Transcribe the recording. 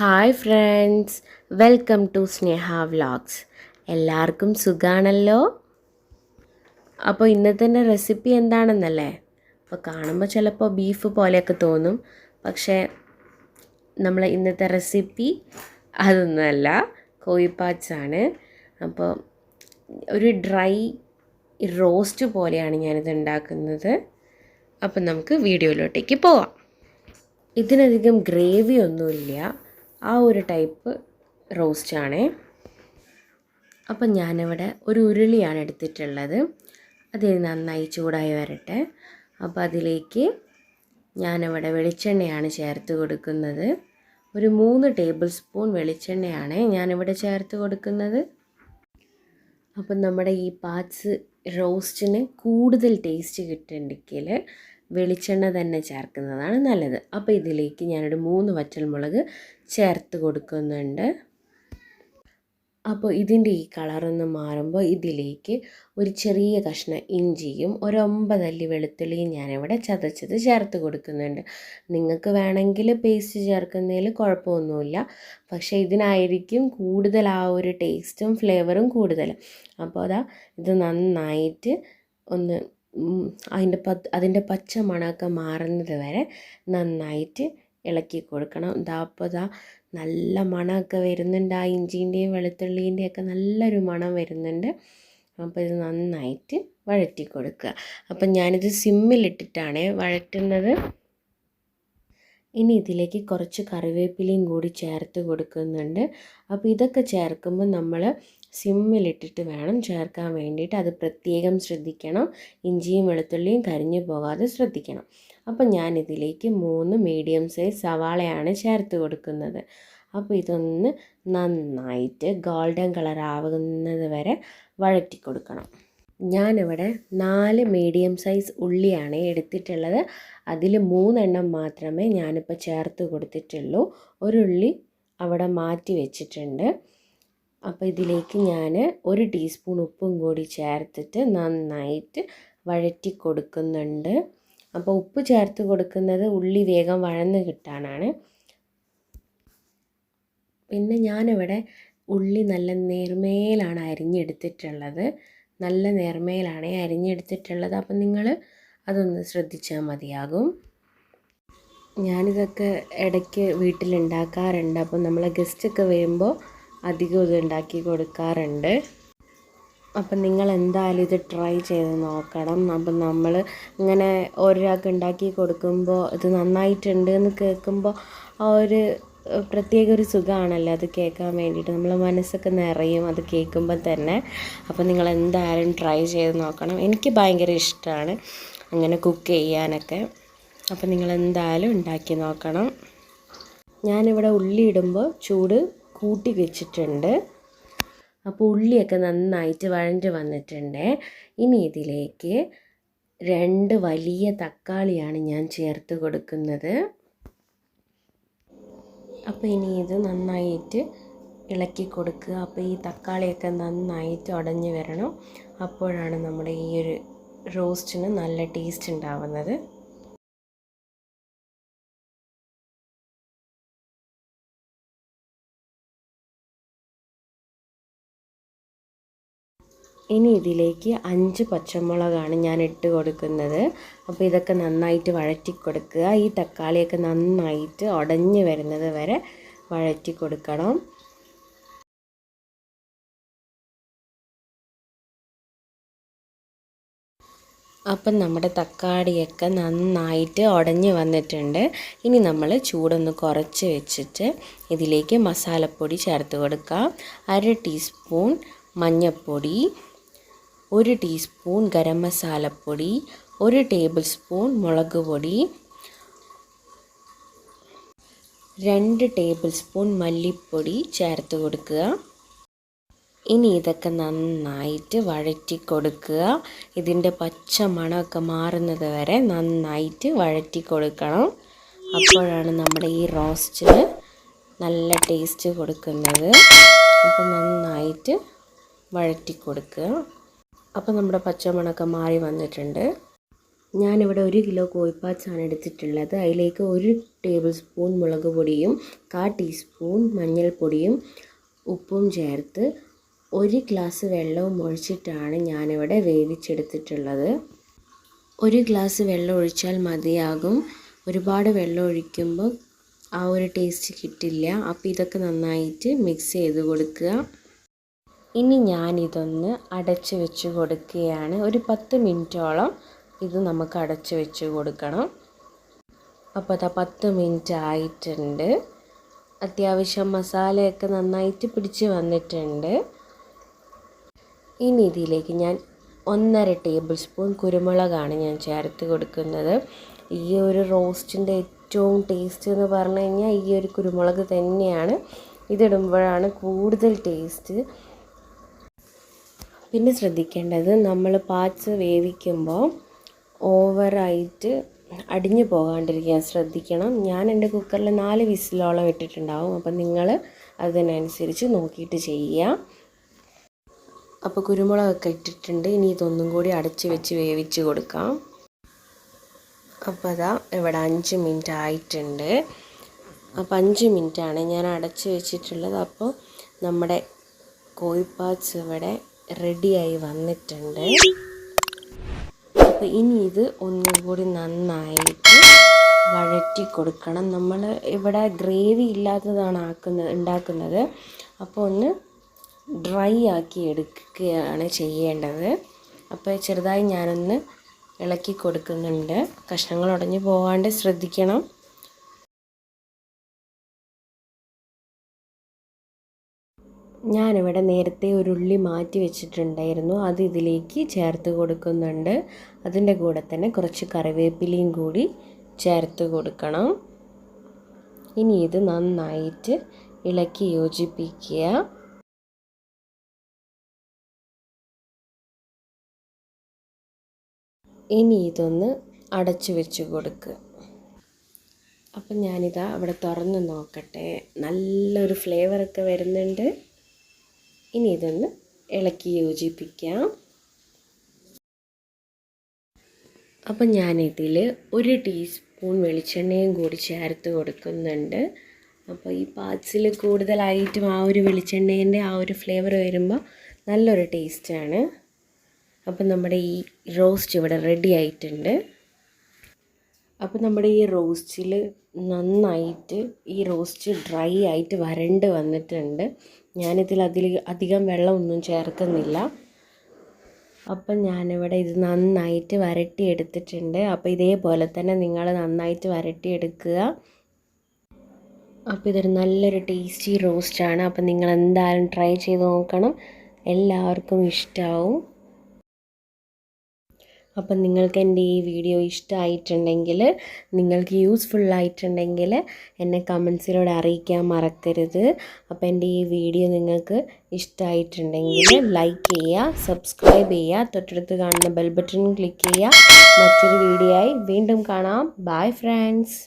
Hi friends, welcome to Sneha vlogs. എല്ലാവർക്കും സുഖാണല്ലോ. അപ്പോൾ ഇന്നത്തെ റെസിപ്പി എന്താണെന്നല്ലേ? അപ്പോൾ കാണുമ്പോൾ ചിലപ്പോൾ ബീഫ് പോലെയൊക്കെ തോന്നും, പക്ഷേ നമ്മൾ ഇന്നത്തെ റെസിപ്പി അതൊന്നുമല്ല, കോഴി പാർട്സ് ആണ്. അപ്പോൾ ഒരു ഡ്രൈ റോസ്റ്റ് പോലെയാണ് ഞാനിത് ഉണ്ടാക്കുന്നത്. അപ്പം നമുക്ക് വീഡിയോയിലോട്ടേക്ക് പോവാം. ഇതിനധികം ഗ്രേവി ഒന്നുമില്ല, ആ ഒരു ടൈപ്പ് റോസ്റ്റാണ്. അപ്പം ഞാനിവിടെ ഒരു ഉരുളിയാണ് എടുത്തിട്ടുള്ളത്. അത് നന്നായി ചൂടായി വരട്ടെ. അപ്പോൾ അതിലേക്ക് ഞാനിവിടെ വെളിച്ചെണ്ണയാണ് ചേർത്ത് കൊടുക്കുന്നത്. ഒരു 3 ടേബിൾ സ്പൂൺ വെളിച്ചെണ്ണയാണ് ഞാനിവിടെ ചേർത്ത് കൊടുക്കുന്നത്. അപ്പം നമ്മുടെ ഈ പാർട്സ് റോസ്റ്റിന് കൂടുതൽ ടേസ്റ്റ് കിട്ടുന്നുണ്ടെങ്കിൽ വെളിച്ചെണ്ണ തന്നെ ചേർക്കുന്നതാണ് നല്ലത്. അപ്പോൾ ഇതിലേക്ക് ഞാനൊരു 3 വറ്റൽമുളക് ചേർത്ത് കൊടുക്കുന്നുണ്ട്. അപ്പോൾ ഇതിൻ്റെ ഈ കളറൊന്ന് മാറുമ്പോൾ ഇതിലേക്ക് ഒരു ചെറിയ കഷ്ണം ഇഞ്ചിയും ഒരു 9 അല്ലി വെളുത്തുള്ളിയും ഞാനിവിടെ ചതച്ചത് ചേർത്ത് കൊടുക്കുന്നുണ്ട്. നിങ്ങൾക്ക് വേണമെങ്കിൽ പേസ്റ്റ് ചേർക്കുന്നതിൽ കുഴപ്പമൊന്നുമില്ല, പക്ഷേ ഇതിനായിരിക്കും കൂടുതൽ ആ ഒരു ടേസ്റ്റും ഫ്ലേവറും കൂടുതൽ. അപ്പോൾ ഇത് നന്നായിട്ട് ഒന്ന് അതിൻ്റെ പച്ച മണമൊക്കെ മാറുന്നത് വരെ നന്നായിട്ട് ഇളക്കി കൊടുക്കണം. അപ്പോൾ നല്ല മണമൊക്കെ വരുന്നുണ്ട്, ആ ഇഞ്ചിൻ്റെയും വെളുത്തുള്ളീൻ്റെയൊക്കെ നല്ലൊരു മണം വരുന്നുണ്ട്. അപ്പോൾ ഇത് നന്നായിട്ട് വഴറ്റി കൊടുക്കുക. അപ്പം ഞാനിത് സിമ്മിലിട്ടിട്ടാണ് വഴറ്റുന്നത്. ഇനി ഇതിലേക്ക് കുറച്ച് കറിവേപ്പിലയും കൂടി ചേർത്ത് കൊടുക്കുന്നുണ്ട്. അപ്പോൾ ഇതൊക്കെ ചേർക്കുമ്പോൾ നമ്മൾ സിമ്മിലിട്ടിട്ട് വേണം ചേർക്കാൻ വേണ്ടിയിട്ട്. അത് പ്രത്യേകം ശ്രദ്ധിക്കണം. ഇഞ്ചിയും വെളുത്തുള്ളിയും കരിഞ്ഞു പോകാതെ ശ്രദ്ധിക്കണം. അപ്പം ഞാനിതിലേക്ക് 3 മീഡിയം സൈസ് സവാളയാണ് ചേർത്ത് കൊടുക്കുന്നത്. അപ്പോൾ ഇതൊന്ന് നന്നായിട്ട് ഗോൾഡൻ കളർ ആവുന്നത് വരെ വഴറ്റി കൊടുക്കണം. ഞാനിവിടെ 4 മീഡിയം സൈസ് ഉള്ളിയാണ് എടുത്തിട്ടുള്ളത്. അതിൽ 3 എണ്ണം മാത്രമേ ഞാനിപ്പോൾ ചേർത്ത് കൊടുത്തിട്ടുള്ളൂ. ഒരു ഉള്ളി അവിടെ മാറ്റി വെച്ചിട്ടുണ്ട്. അപ്പോൾ ഇതിലേക്ക് ഞാൻ 1 ടീസ്പൂൺ ഉപ്പും കൂടി ചേർത്തിട്ട് നന്നായിട്ട് വഴറ്റി കൊടുക്കുന്നുണ്ട്. അപ്പോൾ ഉപ്പ് ചേർത്ത് കൊടുക്കുന്നത് ഉള്ളി വേഗം വഴന്ന് കിട്ടാനാണ്. പിന്നെ ഞാനിവിടെ ഉള്ളി നല്ല നേർമേലാണ് അരിഞ്ഞെടുത്തിട്ടുള്ളത്. നല്ല നേർമേലാണ് അരിഞ്ഞെടുത്തിട്ടുള്ളത്. അപ്പം നിങ്ങൾ അതൊന്ന് ശ്രദ്ധിച്ചാൽ മതിയാകും. ഞാനിതൊക്കെ ഇടയ്ക്ക് വീട്ടിലുണ്ടാക്കാറുണ്ട്. അപ്പം നമ്മളെ ഗസ്റ്റൊക്കെ വരുമ്പോൾ അധികം ഇത് ഉണ്ടാക്കി കൊടുക്കാറുണ്ട്. അപ്പം നിങ്ങൾ എന്തായാലും ഇത് ട്രൈ ചെയ്ത് നോക്കണം. അപ്പം നമ്മൾ ഇങ്ങനെ ഒരാൾക്ക് ഉണ്ടാക്കി കൊടുക്കുമ്പോൾ ഇത് നന്നായിട്ടുണ്ട് എന്ന് കേൾക്കുമ്പോൾ ആ ഒരു പ്രത്യേക ഒരു സുഖമാണല്ലോ അത് കേൾക്കാൻ വേണ്ടിയിട്ട്. നമ്മളെ മനസ്സൊക്കെ നിറയും അത് കേൾക്കുമ്പോൾ തന്നെ. അപ്പോൾ നിങ്ങൾ എന്തായാലും ട്രൈ ചെയ്ത് നോക്കണം. എനിക്ക് ഭയങ്കര ഇഷ്ടമാണ് അങ്ങനെ കുക്ക് ചെയ്യാനൊക്കെ. അപ്പോൾ നിങ്ങൾ എന്തായാലും ഉണ്ടാക്കി നോക്കണം. ഞാനിവിടെ ഉള്ളി ഇടുമ്പോൾ ചൂട് കൂട്ടി വെച്ചിട്ടുണ്ട്. അപ്പോൾ ഉള്ളിയൊക്കെ നന്നായിട്ട് വഴണ്ട് വന്നിട്ടുണ്ട്. ഇനി ഇതിലേക്ക് 2 വലിയ തക്കാളിയാണ് ഞാൻ ചേർത്ത് കൊടുക്കുന്നത്. അപ്പോൾ ഇനി ഇത് നന്നായിട്ട് ഇളക്കി കൊടുക്കുക. അപ്പോൾ ഈ തക്കാളിയൊക്കെ നന്നായിട്ട് ഉടഞ്ഞ് വരണം. അപ്പോഴാണ് നമ്മുടെ ഈ ഒരു റോസ്റ്റിന് നല്ല ടേസ്റ്റ് ഉണ്ടാവുന്നത്. ഇനി ഇതിലേക്ക് 5 പച്ചമുളകാണ് ഞാൻ ഇട്ട് കൊടുക്കുന്നത്. അപ്പോൾ ഇതൊക്കെ നന്നായിട്ട് വഴറ്റി കൊടുക്കുക. ഈ തക്കാളിയൊക്കെ നന്നായിട്ട് ഉടഞ്ഞ് വരുന്നത് വരെ വഴറ്റി കൊടുക്കണം. അപ്പം നമ്മുടെ തക്കാളിയൊക്കെ നന്നായിട്ട് ഉടഞ്ഞ് വന്നിട്ടുണ്ട്. ഇനി നമ്മൾ ചൂടൊന്ന് കുറച്ച് വെച്ചിട്ട് ഇതിലേക്ക് മസാലപ്പൊടി ചേർത്ത് കൊടുക്കാം. 1/2 ടീസ്പൂൺ മഞ്ഞൾപ്പൊടി, 1 ടീസ്പൂൺ ഗരം മസാലപ്പൊടി, 1 ടേബിൾ സ്പൂൺ മുളക് പൊടി, 2 ടേബിൾ സ്പൂൺ മല്ലിപ്പൊടി ചേർത്ത് കൊടുക്കുക. ഇനി ഇതൊക്കെ നന്നായിട്ട് വഴറ്റി കൊടുക്കുക. ഇതിൻ്റെ പച്ച മണമൊക്കെ മാറുന്നത് വരെ നന്നായിട്ട് വഴറ്റി കൊടുക്കണം. അപ്പോഴാണ് നമ്മുടെ ഈ റോസ്റ്റിന് നല്ല ടേസ്റ്റ് കൊടുക്കുന്നത്. അപ്പോൾ നന്നായിട്ട് വഴറ്റി കൊടുക്കുക. അപ്പോൾ നമ്മുടെ പച്ചമണമൊക്കെ മാറി വന്നിട്ടുണ്ട്. ഞാനിവിടെ 1 കിലോ കോഴിപ്പാട്സാണ് എടുത്തിട്ടുള്ളത്. അതിലേക്ക് 1 ടേബിൾ സ്പൂൺ മുളക് പൊടിയും 1/4 ടീസ്പൂൺ മഞ്ഞൾപ്പൊടിയും ഉപ്പും ചേർത്ത് 1 ഗ്ലാസ് വെള്ളവും ഒഴിച്ചിട്ടാണ് ഞാനിവിടെ വേവിച്ചെടുത്തിട്ടുള്ളത്. 1 ഗ്ലാസ് വെള്ളം ഒഴിച്ചാൽ മതിയാകും. ഒരുപാട് വെള്ളം ഒഴിക്കുമ്പോൾ ആ ഒരു ടേസ്റ്റ് കിട്ടില്ല. അപ്പോൾ ഇതൊക്കെ നന്നായിട്ട് മിക്സ് ചെയ്ത് കൊടുക്കുക. ഇനി ഞാനിതൊന്ന് അടച്ച് വെച്ച് കൊടുക്കുകയാണ്. ഒരു 10 മിനിറ്റോളം ഇത് നമുക്ക് അടച്ച് വെച്ച് കൊടുക്കണം. അപ്പോൾ അതാ 10 മിനിറ്റ് ആയിട്ടുണ്ട്. അത്യാവശ്യം മസാലയൊക്കെ നന്നായിട്ട് പിടിച്ച് വന്നിട്ടുണ്ട്. ഇനി ഇതിലേക്ക് ഞാൻ 1.5 ടേബിൾ സ്പൂൺ കുരുമുളകാണ് ഞാൻ ചേർത്ത് കൊടുക്കുന്നത്. ഈ ഒരു റോസ്റ്റിൻ്റെ ഏറ്റവും ടേസ്റ്റ് എന്ന് പറഞ്ഞു കഴിഞ്ഞാൽ ഈ ഒരു കുരുമുളക് തന്നെയാണ്. ഇതിടുമ്പോഴാണ് കൂടുതൽ ടേസ്റ്റ്. പിന്നെ ശ്രദ്ധിക്കേണ്ടത്, നമ്മൾ പാർട്സ് വേവിക്കുമ്പോൾ ഓവറായിട്ട് അടിഞ്ഞു പോകാണ്ടിരിക്കാൻ ശ്രദ്ധിക്കണം. ഞാൻ എൻ്റെ കുക്കറിൽ 4 വിസിലോളം ഇട്ടിട്ടുണ്ടാവും. അപ്പം നിങ്ങൾ അതിനനുസരിച്ച് നോക്കിയിട്ട് ചെയ്യുക. അപ്പോൾ കുരുമുളകൊക്കെ ഇട്ടിട്ടുണ്ട്. ഇനി ഇതൊന്നും കൂടി അടച്ച് വെച്ച് വേവിച്ച് കൊടുക്കാം. അപ്പോൾ അതാ ഇവിടെ 5 മിനിറ്റ് ആയിട്ടുണ്ട്. അപ്പോൾ 5 മിനിറ്റാണ് ഞാൻ അടച്ച് വെച്ചിട്ടുള്ളത്. അപ്പോൾ നമ്മുടെ കോഴിപ്പാട്സ് ഇവിടെ റെഡിയായി വന്നിട്ടുണ്ട്. അപ്പോൾ ഇനി ഇത് ഒന്നും കൂടി നന്നായിട്ട് വഴറ്റി കൊടുക്കണം. നമ്മൾ ഇവിടെ ഗ്രേവി ഇല്ലാത്തതാണ് ഉണ്ടാക്കുന്നത്. അപ്പോൾ ഒന്ന് ഡ്രൈ ആക്കി എടുക്കുകയാണ് ചെയ്യേണ്ടത്. അപ്പോൾ ചെറുതായി ഞാനൊന്ന് ഇളക്കി കൊടുക്കുന്നുണ്ട്. കഷ്ണങ്ങൾ ഉടഞ്ഞു പോകാണ്ട് ശ്രദ്ധിക്കണം. ഞാനിവിടെ നേരത്തെ ഒരു ഉള്ളി മാറ്റി വെച്ചിട്ടുണ്ടായിരുന്നു. അത് ഇതിലേക്ക് ചേർത്ത് കൊടുക്കുന്നുണ്ട്. അതിൻ്റെ കൂടെ തന്നെ കുറച്ച് കറിവേപ്പിലയും കൂടി ചേർത്ത് കൊടുക്കണം. ഇനി ഇത് നന്നായിട്ട് ഇളക്കി യോജിപ്പിക്കുക. ഇനി ഇതൊന്ന് അടച്ചു വെച്ച് കൊടുക്കുക. അപ്പം ഞാനിതാ അവിടെ തുറന്ന് നോക്കട്ടെ. നല്ലൊരു ഫ്ലേവറൊക്കെ വരുന്നുണ്ട്. ഇനി ഇതൊന്ന് ഇളക്കി യോജിപ്പിക്കാം. അപ്പം ഞാനിതിൽ 1 ടീസ്പൂൺ വെളിച്ചെണ്ണയും കൂടി ചേർത്ത് കൊടുക്കുന്നുണ്ട്. അപ്പോൾ ഈ പാർട്സിൽ കൂടുതലായിട്ടും ആ ഒരു വെളിച്ചെണ്ണേൻ്റെ ആ ഒരു ഫ്ലേവർ വരുമ്പോൾ നല്ലൊരു ടേസ്റ്റാണ്. അപ്പം നമ്മുടെ ഈ റോസ്റ്റ് ഇവിടെ റെഡി ആയിട്ടുണ്ട്. അപ്പോൾ നമ്മുടെ ഈ റോസ്റ്റിൽ നന്നായിട്ട് ഈ റോസ്റ്റ് ഡ്രൈ ആയിട്ട് വരണ്ട് വന്നിട്ടുണ്ട്. ഞാനിതിൽ അധികം വെള്ളമൊന്നും ചേർക്കുന്നില്ല. അപ്പം ഞാനിവിടെ ഇത് നന്നായിട്ട് വരട്ടി എടുത്തിട്ടുണ്ട്. അപ്പോൾ ഇതേപോലെ തന്നെ നിങ്ങൾ നന്നായിട്ട് വരട്ടിയെടുക്കുക. അപ്പോൾ ഇതൊരു നല്ലൊരു ടേസ്റ്റി റോസ്റ്റാണ്. അപ്പം നിങ്ങൾ എന്തായാലും ട്രൈ ചെയ്ത് നോക്കണം. എല്ലാവർക്കും ഇഷ്ടമാവും. അപ്പം നിങ്ങൾക്ക് എൻ്റെ ഈ വീഡിയോ ഇഷ്ടമായിട്ടുണ്ടെങ്കിൽ, നിങ്ങൾക്ക് യൂസ്ഫുള്ളായിട്ടുണ്ടെങ്കിൽ എന്നെ കമൻസിലൂടെ അറിയിക്കാൻ മറക്കരുത്. അപ്പോൾ എൻ്റെ ഈ വീഡിയോ നിങ്ങൾക്ക് ഇഷ്ടമായിട്ടുണ്ടെങ്കിൽ ലൈക്ക് ചെയ്യുക, സബ്സ്ക്രൈബ് ചെയ്യുക, തൊട്ടടുത്ത് കാണുന്ന ബെൽ ബട്ടൺ ക്ലിക്ക് ചെയ്യുക. മറ്റൊരു വീഡിയോ ആയി വീണ്ടും കാണാം. Bye friends.